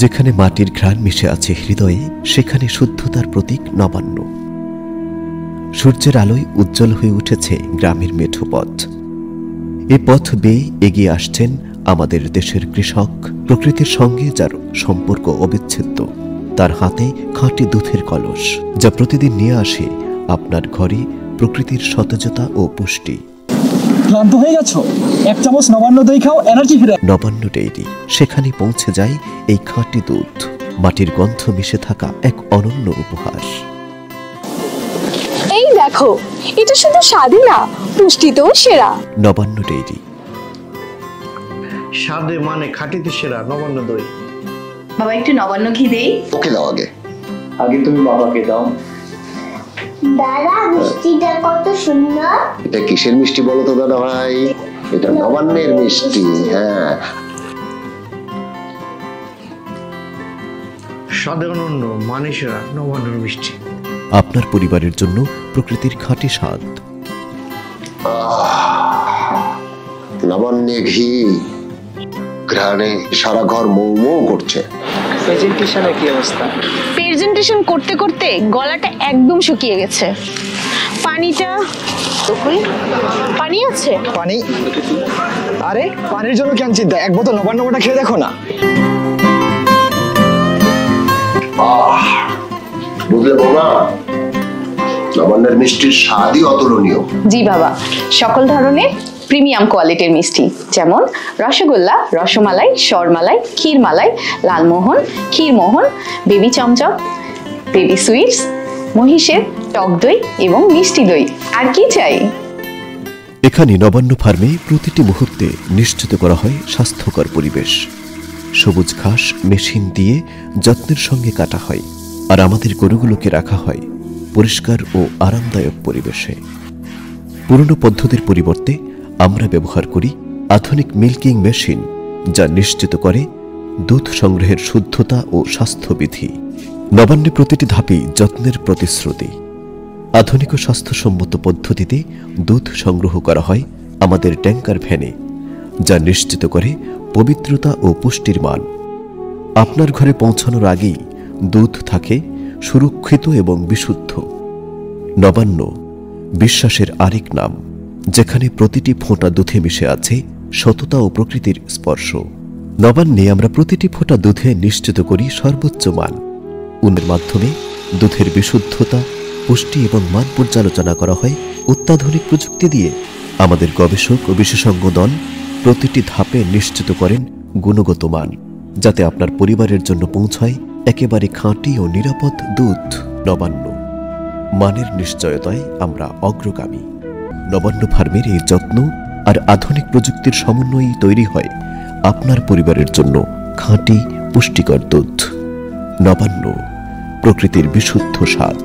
যেখানে মাটির ঘ্রাণ মিশে আছে হৃদয়ে, সেখানে শুদ্ধতার প্রতীক নবান্ন। সূর্যের আলোয় উজ্জ্বল হয়ে উঠেছে গ্রামের মেঠো পথ। এ পথ বেয়ে এগিয়ে আসছেন আমাদের দেশের কৃষক, প্রকৃতির সঙ্গে যার সম্পর্ক অবিচ্ছেদ্য। তার হাতে খাঁটি দুধের কলস, যা প্রতিদিন নিয়ে আসে আপনার ঘরে প্রকৃতির সতেজতা ও পুষ্টি। ক্লান্ত হয়ে গেছো? এক চামচ নবান্ন দই খাও, এনার্জি ফিরে। নবান্ন ডেইরি, সেখানে পৌঁছে যায় এই খাঁটি দুধ, মাটির গন্ধ মিশে থাকা এক অনন্য উপহাস। এই দেখো, এটা শুধু স্বাদই না, পুষ্টিতেও সেরা। নবান্ন ডেইরি, স্বাদে মানে খাঁটিতে সেরা নবান্ন দই। বাবা একটু নবান্ন ঘি দেই। ওকে দাও আগে। আগে তুমি বাবাকে দাও। দাদা মিষ্টিটা কত সুন্দর। এটা কিসের মিষ্টি বলো তো দাদা ভাই? এটা নবান্নের মিষ্টি। হ্যাঁ, স্বাদে অনন্য, মানে সেরা নবান্নের মিষ্টি। আপনার পরিবারের জন্য প্রকৃতির খাঁটি স্বাদ। নবান্নে ঘি ঘ্রাণে সারা ঘর মৌ মৌ করছে। প্রেজেন্টেশনের কি অবস্থা? প্রেজেন্টেশন করতে করতে গলাটা একদম শুকিয়ে গেছে। পানিটা পানি আছে? পানি? আরে পানির জন্য কেন চিন্তা, এক বোতল নবান্নটা খেয়ে দেখো না। বুঝলে বাবা, নবান্নের মিষ্টির স্বাদই অতুলনীয়। জি বাবা, সকল ধরনের প্রিমিয়াম কোয়ালিটির মিষ্টি, যেমন রসগোল্লা, রসমালাই, সরমালাই, ক্ষীরমালাই, লালমোহন, ক্ষীরমোহন, বেবি চমচম, বেবি সুইটস, মহিষের টক দই এবং মিষ্টি দই। আর কি চাই? এখানে নবান্ন ফার্মে প্রতিটি মুহূর্তে নিশ্চিত করা হয় স্বাস্থ্যকর পরিবেশ। সবুজ ঘাস মেশিন দিয়ে যত্নের সঙ্গে কাটা হয়, আর আমাদের গরুগুলোকে রাখা হয় পরিষ্কার ও আরামদায়ক পরিবেশে। পুরনো পদ্ধতির পরিবর্তে আমরা ব্যবহার করি আধুনিক মিল্কিং মেশিন, যা নিশ্চিত করে দুধ সংগ্রহের শুদ্ধতা ও স্বাস্থ্যবিধি। নবান্নে প্রতিটি ধাপেই যত্নের প্রতিশ্রুতি। আধুনিক ও স্বাস্থ্যসম্মত পদ্ধতিতে দুধ সংগ্রহ করা হয় আমাদের ট্যাঙ্কার ভ্যানে, যা নিশ্চিত করে পবিত্রতা ও পুষ্টির মান। আপনার ঘরে পৌঁছানোর আগেই দুধ থাকে সুরক্ষিত এবং বিশুদ্ধ। নবান্ন বিশ্বাসের আরেক নাম, যেখানে প্রতিটি ফোঁটা দুধে মিশে আছে সততা ও প্রকৃতির স্পর্শ। নবান্নে আমরা প্রতিটি ফোঁটা দুধে নিশ্চিত করি সর্বোচ্চ মান। উন্নয়নের মাধ্যমে দুধের বিশুদ্ধতা, পুষ্টি এবং মান পর্যালোচনা করা হয় অত্যাধুনিক প্রযুক্তি দিয়ে। আমাদের গবেষক ও বিশেষজ্ঞ দল প্রতিটি ধাপে নিশ্চিত করেন গুণগত মান, যাতে আপনার পরিবারের জন্য পৌঁছায় একেবারে খাঁটি ও নিরাপদ দুধ। নবান্ন, মানের নিশ্চয়তায় আমরা অগ্রগামী। নবান্ন ফার্মের এই যত্ন আর আধুনিক প্রযুক্তির সমন্বয়েই তৈরি হয় আপনার পরিবারের জন্য খাঁটি পুষ্টিকর দুধ। নবান্ন, প্রকৃতির বিশুদ্ধ স্বাদ।